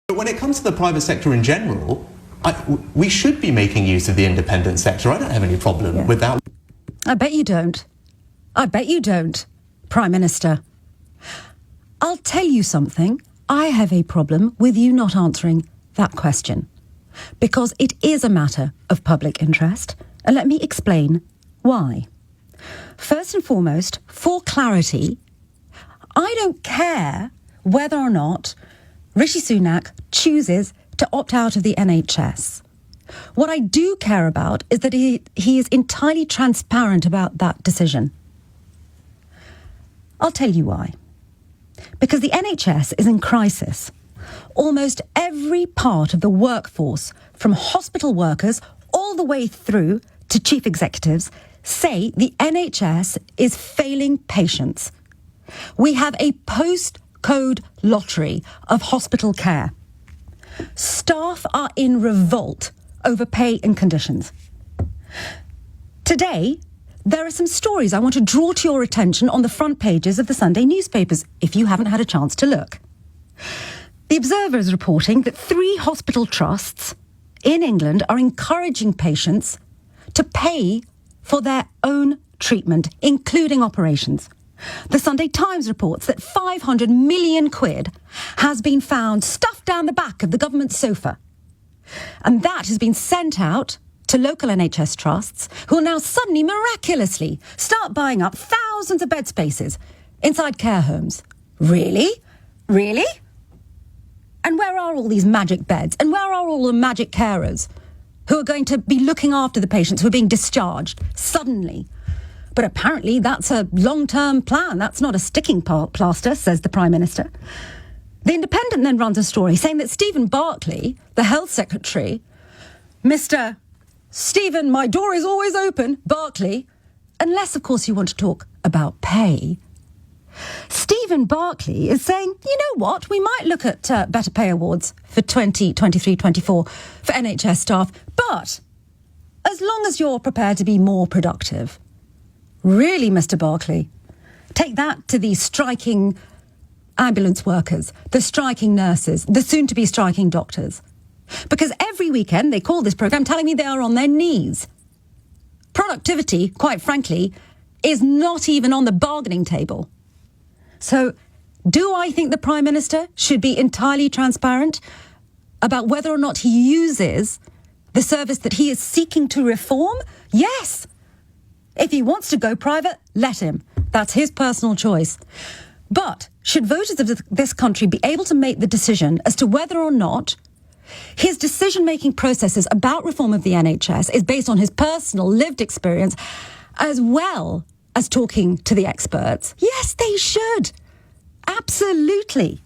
But when it comes to the private sector in general, we should be making use of the independent sector. I don't have any problem with that. I bet you don't. I bet you don't, Prime Minister. I'll tell you something. I have a problem with you not answering that question, because it is a matter of public interest, and let me explain why. First and foremost, for clarity, I don't care whether or not Rishi Sunak chooses to opt out of the NHS. What I do care about is that he is entirely transparent about that decision. I'll tell you why. Because the NHS is in crisis. Almost every part of the workforce, from hospital workers all the way through to chief executives, say the NHS is failing patients. We have a postcode lottery of hospital care. Staff are in revolt over pay and conditions. Today, there are some stories I want to draw to your attention on the front pages of the Sunday newspapers, if you haven't had a chance to look. The Observer is reporting that 3 hospital trusts in England are encouraging patients to pay for their own treatment, including operations. The Sunday Times reports that 500 million quid has been found stuffed down the back of the government's sofa. And that has been sent out to local NHS trusts, who will now suddenly, miraculously, start buying up thousands of bed spaces inside care homes. Really? Really? And where are all these magic beds? And where are all the magic carers who are going to be looking after the patients who are being discharged suddenly? But apparently that's a long-term plan. That's not a sticking plaster, says the Prime Minister. The Independent then runs a story saying that Stephen Barclay, the Health Secretary, Mr. Stephen, my door is always open, Barclay, unless, of course, you want to talk about pay. Stephen Barclay is saying, you know what, we might look at better pay awards for 2023-24 for NHS staff, but as long as you're prepared to be more productive. Really, Mr. Barclay? Take that to the striking ambulance workers, the striking nurses, the soon-to-be striking doctors. Because every weekend they call this programme telling me they are on their knees. Productivity, quite frankly, is not even on the bargaining table. So, do I think the Prime Minister should be entirely transparent about whether or not he uses the service that he is seeking to reform? Yes. If he wants to go private, let him. That's his personal choice. But should voters of this country be able to make the decision as to whether or not his decision-making processes about reform of the NHS is based on his personal lived experience as well as talking to the experts? Yes, they should. Absolutely.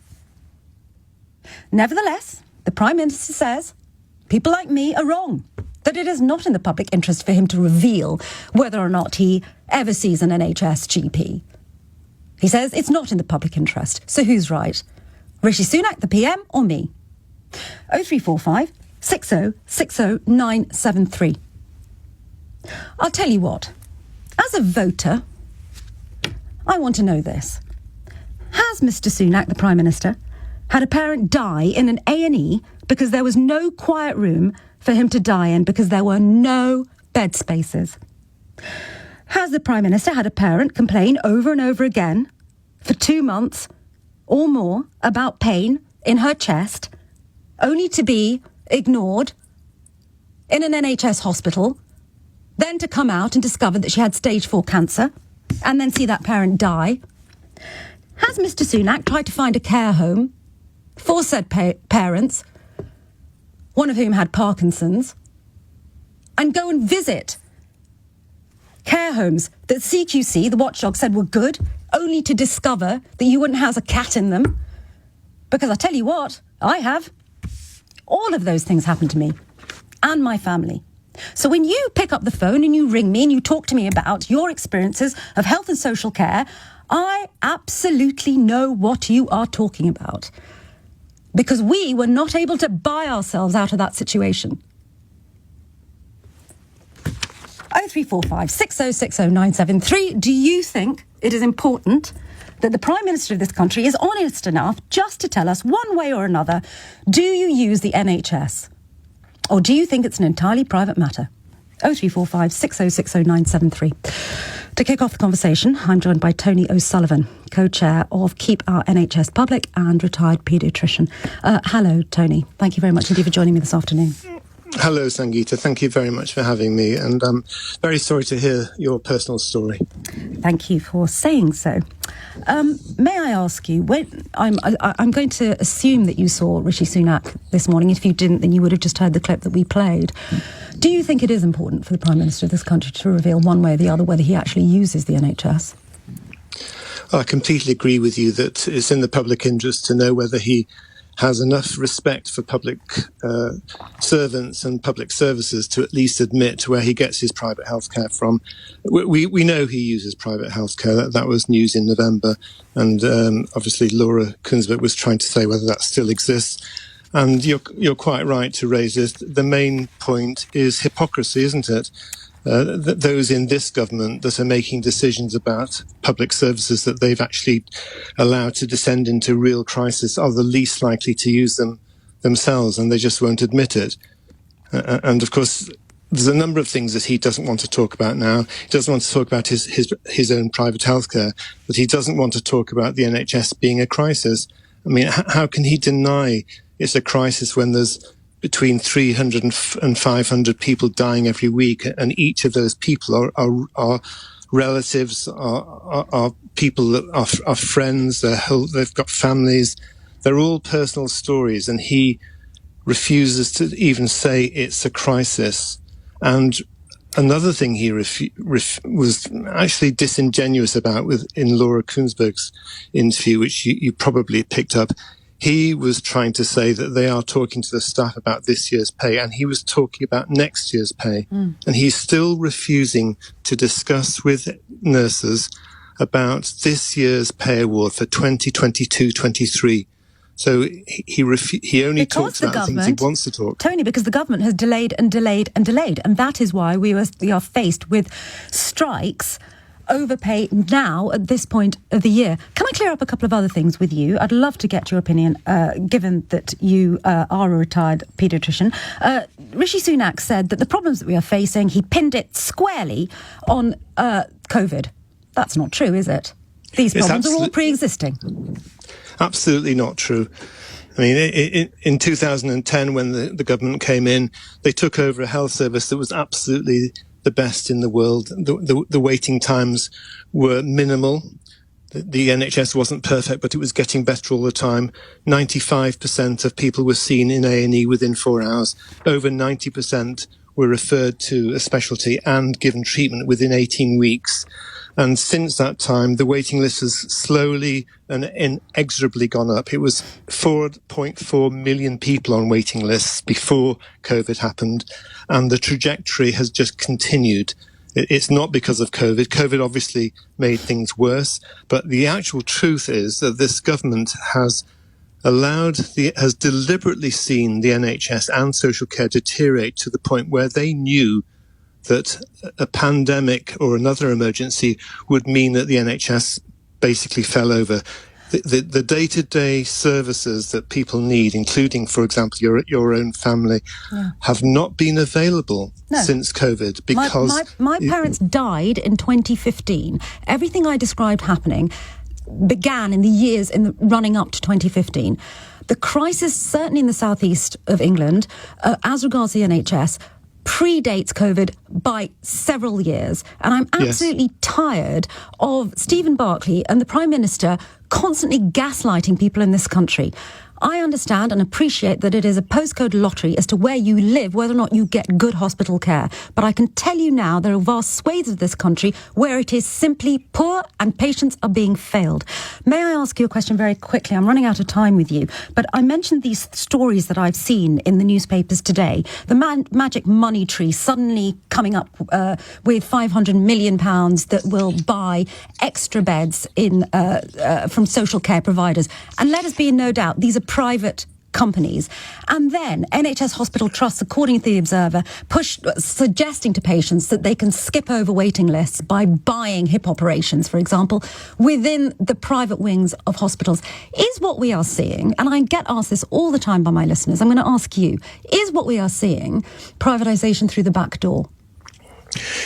Nevertheless, the Prime Minister says people like me are wrong, that it is not in the public interest for him to reveal whether or not he ever sees an NHS GP. He says it's not in the public interest. So who's right? Rishi Sunak, the PM, or me? 0345 60 60 973. I'll tell you what. As a voter, I want to know this. Has Mr. Sunak, the Prime Minister, had a parent die in an A&E because there was no quiet room for him to die in because there were no bed spaces? Has the Prime Minister had a parent complain over and over again for 2 months or more about pain in her chest, only to be ignored in an NHS hospital, then to come out and discover that she had stage 4 cancer, and then see that parent die? Has Mr. Sunak tried to find a care home for said parents, one of whom had Parkinson's, and go and visit care homes that CQC, the watchdog, said were good, only to discover that you wouldn't house a cat in them? Because I tell you what, I have. All of those things happen to me and my family. So when you pick up the phone and you ring me and you talk to me about your experiences of health and social care, I absolutely know what you are talking about. Because we were not able to buy ourselves out of that situation. 0345 60 60 973. Do you think it is important that the Prime Minister of this country is honest enough just to tell us one way or another, do you use the NHS? Or do you think it's an entirely private matter? 0345 6060 973. To kick off the conversation, I'm joined by Tony O'Sullivan, co-chair of Keep Our NHS Public and retired paediatrician. Hello, Tony. Thank you very much indeed for joining me this afternoon. Hello, Sangita. Thank you very much for having me, and I'm very sorry to hear your personal story. Thank you for saying so. May I ask you, I'm going to assume that you saw Rishi Sunak this morning. If you didn't, then you would have just heard the clip that we played. Do you think it is important for the Prime Minister of this country to reveal one way or the other whether he actually uses the NHS? I completely agree with you that it's in the public interest to know whether he has enough respect for public servants and public services to at least admit where he gets his private healthcare from. We know he uses private healthcare. That was news in November. And obviously Laura Kuenssberg was trying to say whether that still exists. And you're quite right to raise this. The main point is hypocrisy, isn't it? Those in this government that are making decisions about public services that they've actually allowed to descend into real crisis are the least likely to use them themselves, and they just won't admit it. And of course, there's a number of things that he doesn't want to talk about now. He doesn't want to talk about his own private healthcare, but he doesn't want to talk about the NHS being a crisis. I mean, how can he deny it's a crisis when there's between 300 and 500 people dying every week, and each of those people are relatives, are people that are friends, they've got families. They're all personal stories, and he refuses to even say it's a crisis. And another thing he was actually disingenuous about in Laura Kuenssberg's interview, which you probably picked up. He was trying to say that they are talking to the staff about this year's pay, and he was talking about next year's pay. And he's still refusing to discuss with nurses about this year's pay award for 2022-23. So he only talks about things he wants to talk. Tony, because the government has delayed and delayed and delayed, and that is why we are faced with strikes, overpay now at this point of the year. Can I clear up a couple of other things with you? I'd love to get your opinion, given that you are a retired paediatrician. Rishi Sunak said that the problems that we are facing, he pinned it squarely on COVID. That's not true, is it? These problems are all pre-existing. Absolutely not true. I mean, in 2010, when the government came in, they took over a health service that was absolutely the best in the world. The waiting times were minimal. The NHS wasn't perfect, but it was getting better all the time. 95% of people were seen in A&E within 4 hours. Over 90% were referred to a specialty and given treatment within 18 weeks. And since that time, the waiting list has slowly and inexorably gone up. It was 4.4 million people on waiting lists before COVID happened, and the trajectory has just continued. It's not because of COVID. COVID obviously made things worse, but the actual truth is that this government has deliberately seen the NHS and social care deteriorate to the point where they knew that a pandemic or another emergency would mean that the NHS basically fell over. The day-to-day services that people need, including, for example, your own family, have not been available since COVID because my parents died in 2015. Everything I described happening began in the years running up to 2015. The crisis, certainly in the southeast of England, as regards the NHS, predates COVID by several years. And I'm absolutely tired of Stephen Barclay and the Prime Minister constantly gaslighting people in this country. I understand and appreciate that it is a postcode lottery as to where you live, whether or not you get good hospital care. But I can tell you now there are vast swathes of this country where it is simply poor and patients are being failed. May I ask you a question very quickly? I'm running out of time with you. But I mentioned these stories that I've seen in the newspapers today. The magic money tree suddenly coming up with £500 million that will buy extra beds from social care providers. And let us be in no doubt, these are private companies. And then NHS hospital trusts, according to the Observer, suggesting to patients that they can skip over waiting lists by buying hip operations, for example, within the private wings of hospitals. Is what we are seeing, and I get asked this all the time by my listeners, I'm going to ask you, is what we are seeing privatisation through the back door?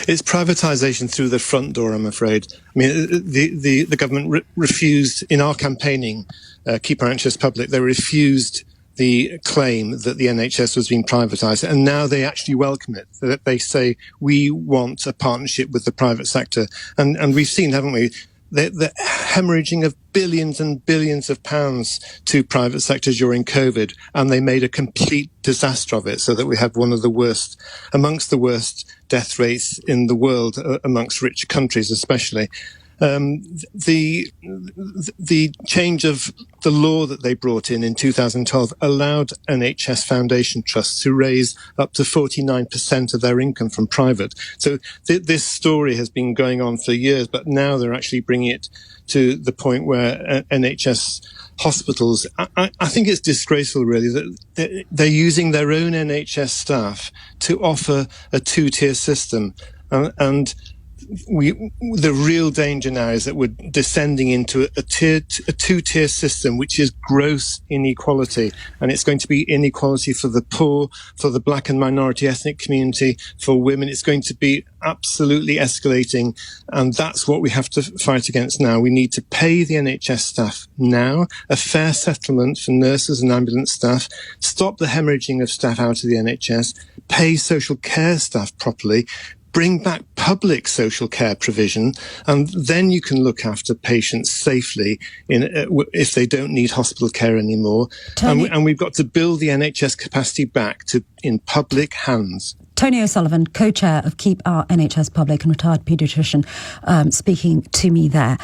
It's privatisation through the front door, I'm afraid. I mean, the government refused, in our campaigning, Keep Our NHS Public, they refused the claim that the NHS was being privatised, and now they actually welcome it. That they say, we want a partnership with the private sector. And we've seen, haven't we, the hemorrhaging of billions and billions of pounds to private sectors during COVID, and they made a complete disaster of it, so that we have one of the worst, amongst the worst death rates in the world, amongst rich countries especially. The change of the law that they brought in 2012 allowed NHS foundation trusts to raise up to 49% of their income from private. So this story has been going on for years, but now they're actually bringing it to the point where NHS hospitals, I think it's disgraceful really that they're using their own NHS staff to offer a two-tier system, and the real danger now is that we're descending into a two-tier system, which is gross inequality, and it's going to be inequality for the poor, for the black and minority ethnic community, for women. It's going to be absolutely escalating, and that's what we have to fight against now. We need to pay the NHS staff now, a fair settlement for nurses and ambulance staff, stop the hemorrhaging of staff out of the NHS, pay social care staff properly, bring back public social care provision, and then you can look after patients safely if they don't need hospital care anymore. And we've got to build the NHS capacity back in public hands. Tony O'Sullivan, co-chair of Keep Our NHS Public and retired paediatrician, speaking to me there.